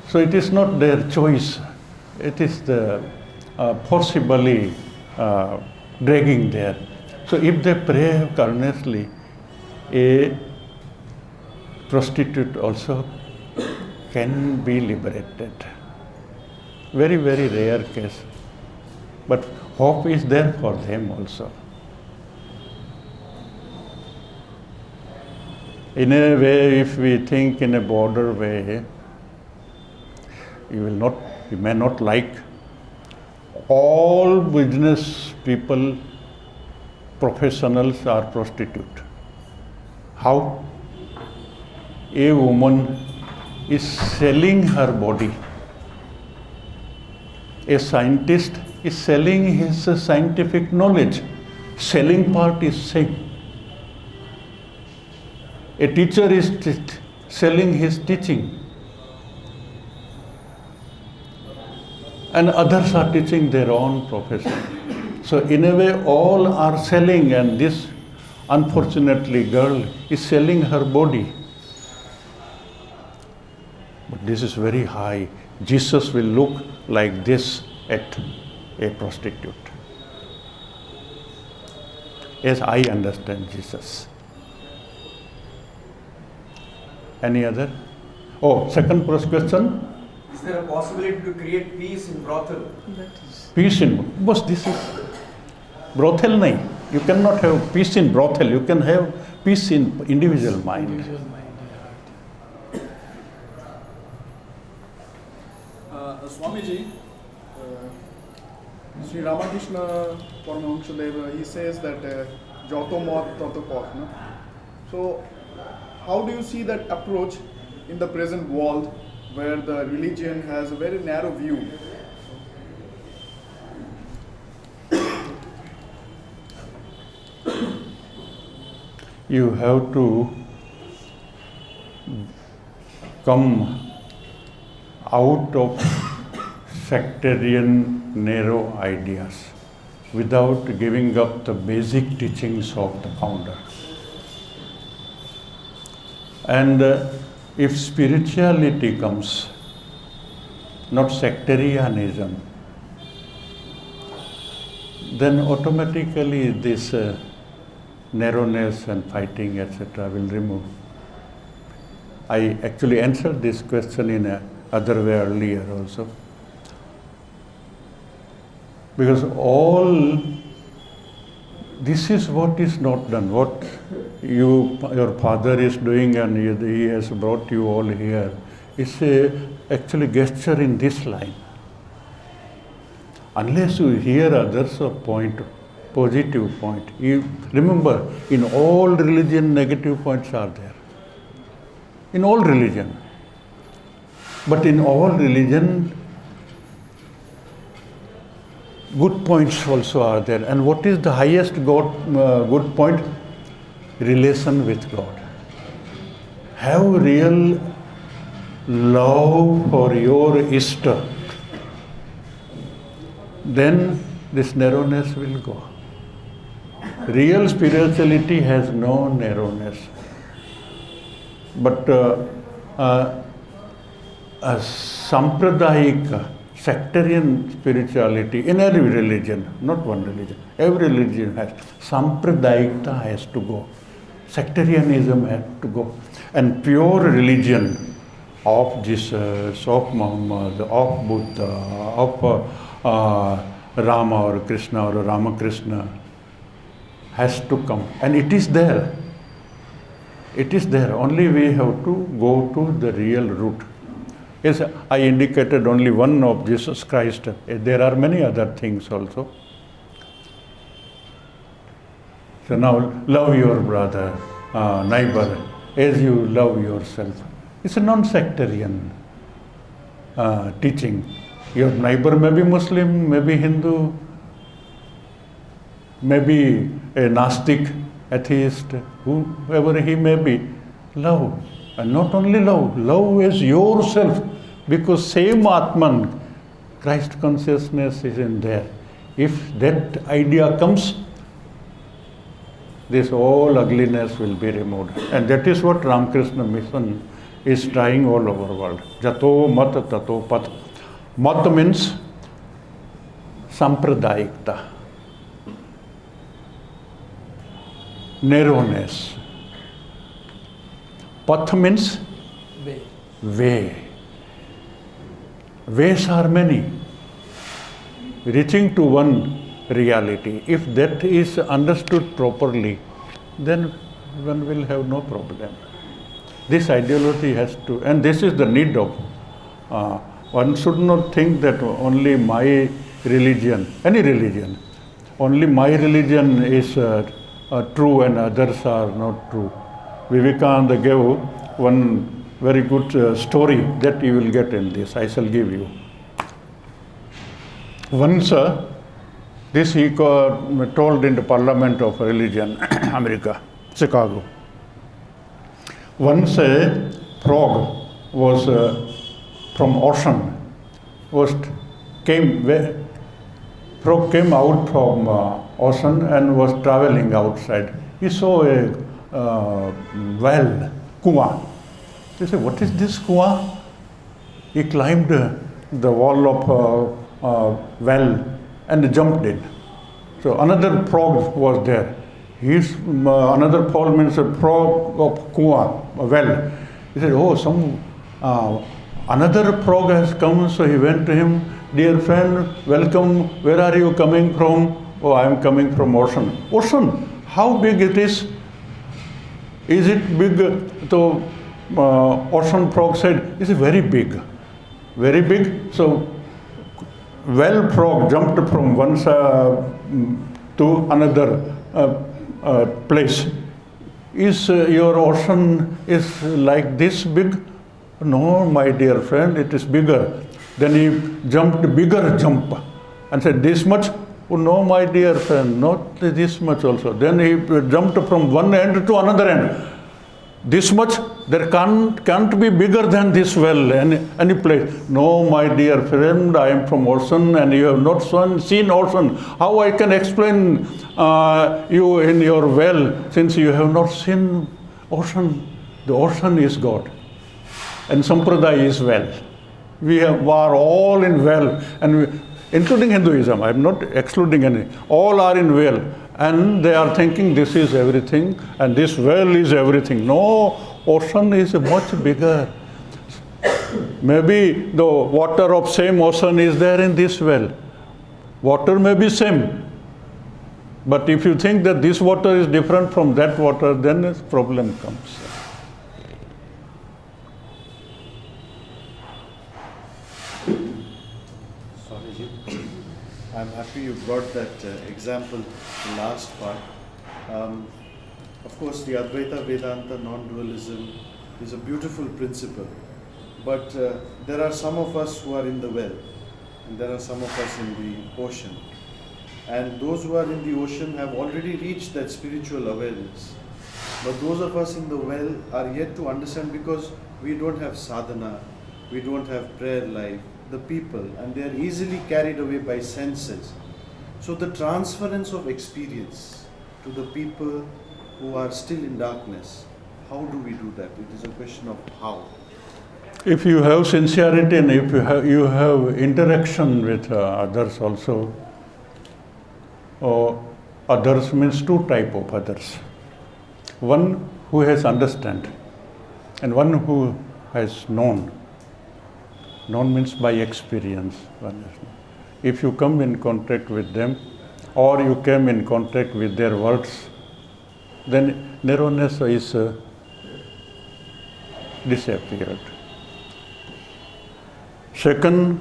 So it is not their choice. It is the forcibly dragging there. So if they pray earnestly, a prostitute also can be liberated. Very, very rare case. But hope is there for them also. In a way, if we think in a broader way, you may not like all business people, professionals are prostitute. How? A woman is selling her body. A scientist is selling his scientific knowledge. Selling part is same. A teacher is selling his teaching. And others are teaching their own profession. So in a way, all are selling, and this, unfortunately, girl is selling her body. But this is very high. Jesus will look like this at a prostitute. As I understand Jesus. Any other? Oh, second question. Is there a possibility to create peace in brothel? Peace in brothel. This is brothel nahi. You cannot have peace in brothel. You can have peace in individual mind. Individual mind, Swamiji, Sri Ramakrishna Paramahamsa, he says that Joto Mat Tato Path. So, how do you see that approach in the present world where the religion has a very narrow view? You have to come out of sectarian narrow ideas without giving up the basic teachings of the founder. And if spirituality comes, not sectarianism, then automatically this narrowness and fighting, etc., will remove. I actually answered this question in a other way earlier also. Because all this is what is not done. What your father is doing and he has brought you all here is actually gesture in this line. Unless you hear others a point, positive point. You remember, in all religion, negative points are there. In all religion. But in all religion, good points also are there. And what is the highest good point? Relation with God. Have real love for your Ishta. Then this narrowness will go. Real spirituality has no narrowness. But a sampradayik, sectarian spirituality in every religion, not one religion, every religion has, sampradayikta has to go. Sectarianism has to go. And pure religion of Jesus, of Muhammad, of Buddha, of Rama or Krishna or Ramakrishna has to come. And it is there. It is there. Only we have to go to the real root. Yes, I indicated only one of Jesus Christ. There are many other things also. So now, love your brother, neighbor, as you love yourself. It's a non-sectarian teaching. Your neighbor may be Muslim, may be Hindu, may be a Gnostic, atheist, whoever he may be. Love. And not only love, love is yourself, because same Atman, Christ consciousness is in there. If that idea comes, this all ugliness will be removed. And that is what Ramakrishna Mission is trying all over the world. Jato mat tato pat. Mat means sampradayikta, narrowness. Path means way. Ways are many, reaching to one reality. If that is understood properly, then one will have no problem. This ideology has to, and this is the need of, one should not think that only my religion, any religion, only my religion is true and others are not true. Vivekananda gave one very good story that you will get in this. I shall give you. Once, this he told in the Parliament of Religion, America, Chicago. Once a frog was from ocean, frog came out from ocean and was traveling outside. He saw a well, kuwa. He said, what is this kuwa? He climbed the wall of well and jumped in. So another frog was there. Another frog means a frog of kuwa, a well. He said, oh, another frog has come. So he went to him, dear friend, welcome. Where are you coming from? Oh, I am coming from ocean. Ocean, how big it is? Is it big? So ocean frog said, it's very big. Very big. So well frog jumped from one side to another place. Is your ocean is like this big? No, my dear friend, it is bigger. Then he jumped bigger jump and said, this much? Oh, no, my dear friend, not this much also. Then he jumped from one end to another end. This much? There can't be bigger than this well, any place. No, my dear friend, I am from ocean and you have not seen ocean. How I can explain you in your well, since you have not seen ocean? The ocean is God and Sampradaya is well. We are all in well, and including Hinduism, I am not excluding any. All are in well, and they are thinking this is everything and this well is everything. No, ocean is much bigger. Maybe the water of same ocean is there in this well. Water may be same, but if you think that this water is different from that water, then a problem comes. I'm happy you brought that example, the last part. Of course, the Advaita Vedanta non-dualism is a beautiful principle, but there are some of us who are in the well, and there are some of us in the ocean. And those who are in the ocean have already reached that spiritual awareness. But those of us in the well are yet to understand, because we don't have sadhana, we don't have prayer life, the people, and they are easily carried away by senses. So the transference of experience to the people who are still in darkness, how do we do that? It is a question of how. If you have sincerity and if you have interaction with others also, or others means two type of others. One who has understand and one who has known. Known means by experience. If you come in contact with them or you came in contact with their words, then narrowness is disappeared. Second,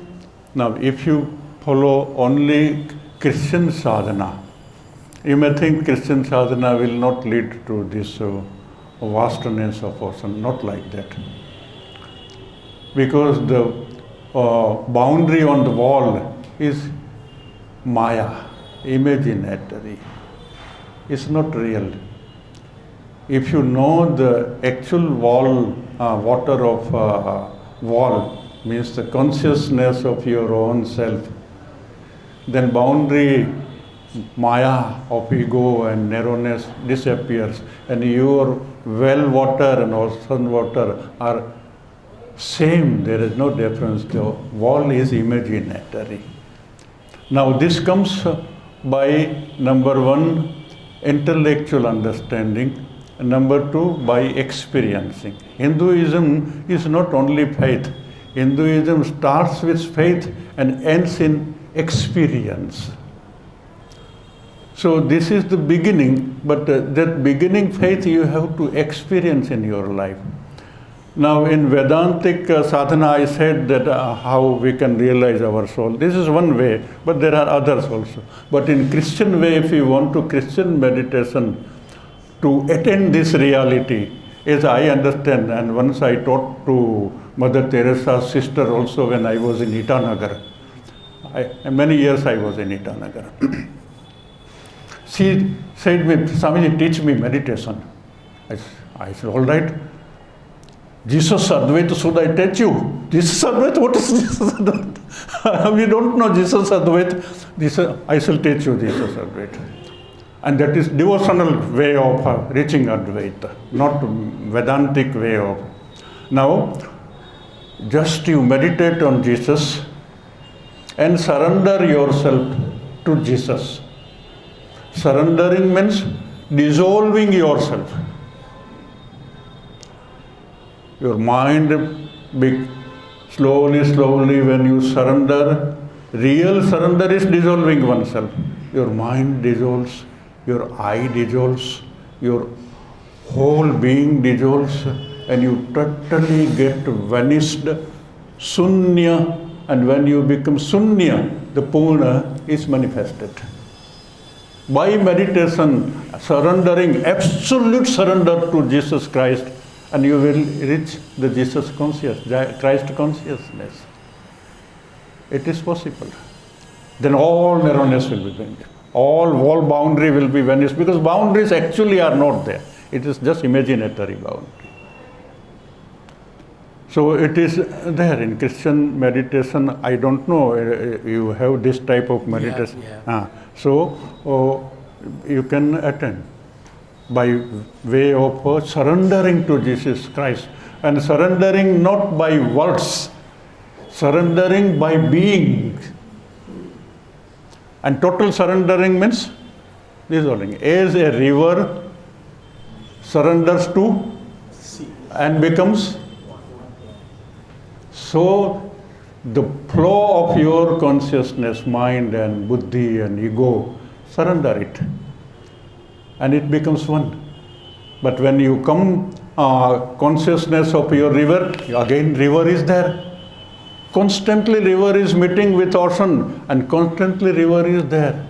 now if you follow only Christian sadhana, you may think Christian sadhana will not lead to this vastness of ocean. Not like that. Because the boundary on the wall is Maya, imaginary. It's not real. If you know the actual water of wall, means the consciousness of your own self, then boundary, Maya of ego and narrowness disappears, and your well water and ocean water are same. There is no difference. The wall is imaginary. Now this comes by number one, intellectual understanding, and number two, by experiencing. Hinduism is not only faith. Hinduism starts with faith and ends in experience. So this is the beginning, but that beginning faith you have to experience in your life. Now in Vedantic sadhana I said that how we can realize our soul. This is one way, but there are others also. But in Christian way, if you want to Christian meditation to attain this reality, as I understand, and once I taught to Mother Teresa's sister also when I was in Itanagar. Many years I was in Itanagar. She said me, Swamiji, teach me meditation. I said, all right. Jesus Advaita, should I teach you? Jesus Advaita, what is Jesus Advaita? We don't know Jesus Advaita. I shall teach you Jesus Advaita. And that is devotional way of reaching Advaita, not Vedantic way of. Now, just you meditate on Jesus and surrender yourself to Jesus. Surrendering means dissolving yourself. Your mind slowly when you surrender, real surrender is dissolving oneself. Your mind dissolves, your I dissolves, your whole being dissolves, and you totally get vanished, Sunya, and when you become Sunya, the Purna is manifested. By meditation, surrendering, absolute surrender to Jesus Christ, and you will reach the Jesus consciousness, Christ consciousness. It is possible. Then all narrowness will be vanished. All wall boundary will be vanished, because boundaries actually are not there. It is just imaginary boundary. So it is there in Christian meditation. I don't know, you have this type of meditation. Yeah. So you can attend by way of surrendering to Jesus Christ, and surrendering not by words, surrendering by being. And total surrendering means dissolving. As a river surrenders to and becomes, so the flow of your consciousness, mind and buddhi and ego, surrender it, and it becomes one. But when you come consciousness of your river, again river is there. Constantly river is meeting with ocean, and constantly river is there.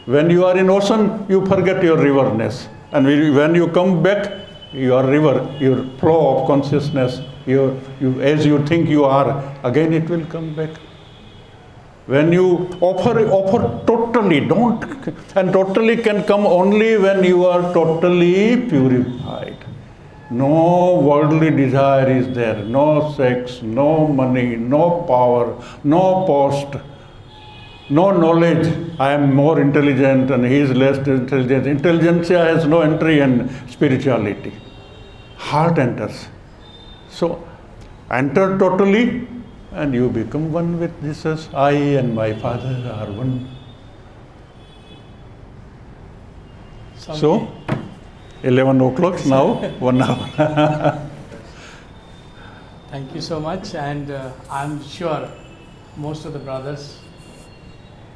When you are in ocean, you forget your riverness, and when you come back, your river, your flow of consciousness, as you think you are, again it will come back. When you offer totally, and totally can come only when you are totally purified. No worldly desire is there, no sex, no money, no power, no post, no knowledge. I am more intelligent and he is less intelligent. Intelligentsia has no entry in spirituality. Heart enters. So, enter totally and you become one with Jesus. I and my Father are one. So, 11 o'clock now, 1 hour. Thank you so much, and I'm sure most of the brothers,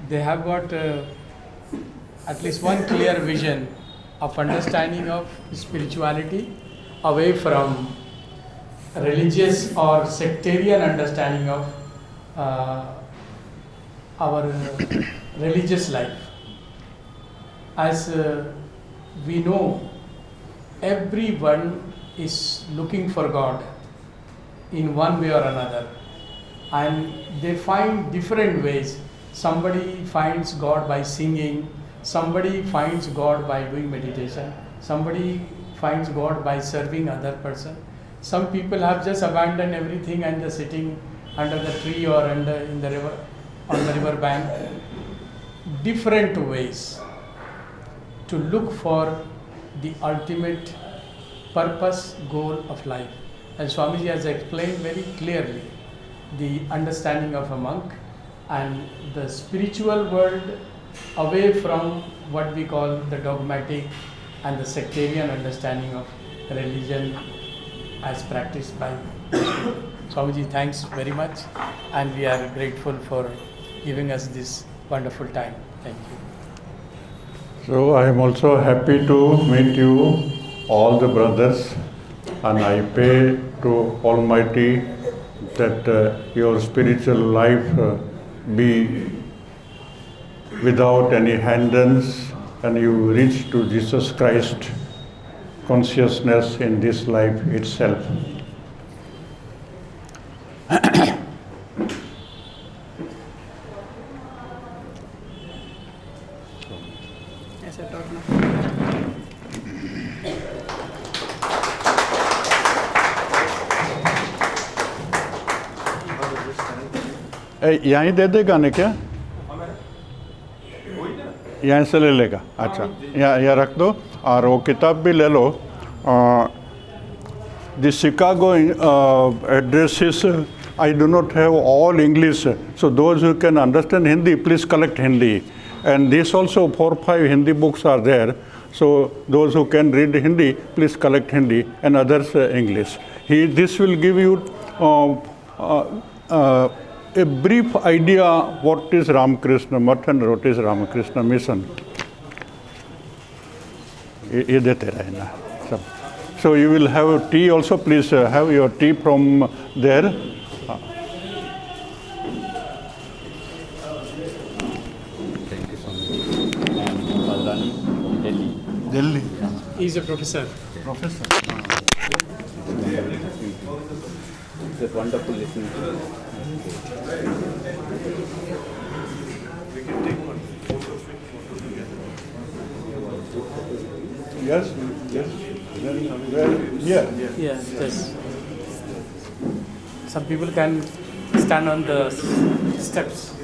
they have got at least one clear vision of understanding of spirituality away from religious or sectarian understanding of our religious life. As we know, everyone is looking for God in one way or another, and they find different ways. Somebody finds God by singing, somebody finds God by doing meditation, somebody finds God by serving other person. Some people have just abandoned everything and just sitting under the tree or in the river, on the river bank. Different ways to look for the ultimate purpose, goal of life. And Swamiji has explained very clearly the understanding of a monk and the spiritual world away from what we call the dogmatic and the sectarian understanding of religion as practiced by Swamiji. Thanks very much, and we are grateful for giving us this wonderful time. Thank you. So I am also happy to meet you, all the brothers, and I pray to Almighty that your spiritual life be without any hindrance, and you reach to Jesus Christ consciousness in this life itself. Yes, I thought now. यहीं दे देगा ना क्या? यहाँ से ले लेगा. अच्छा, यहाँ रख दो और वो किताब भी ले लो. The Chicago addresses, I do not have all English, so those who can understand Hindi, please collect Hindi. And this also 4 or 5 Hindi books are there, so those who can read Hindi, please collect Hindi, and others English. This will give you a brief idea what is Ramakrishna Math and what is Ramakrishna Mission. ये देते रहना सब. So you will have tea also. Please have your tea from there. Thank you so much. And Balrani from Delhi. Delhi. He is a professor. Professor. It's a wonderful listening to you. We can take one photo together. Yes, yes. Here. Yeah, yes. Some people can stand on the steps.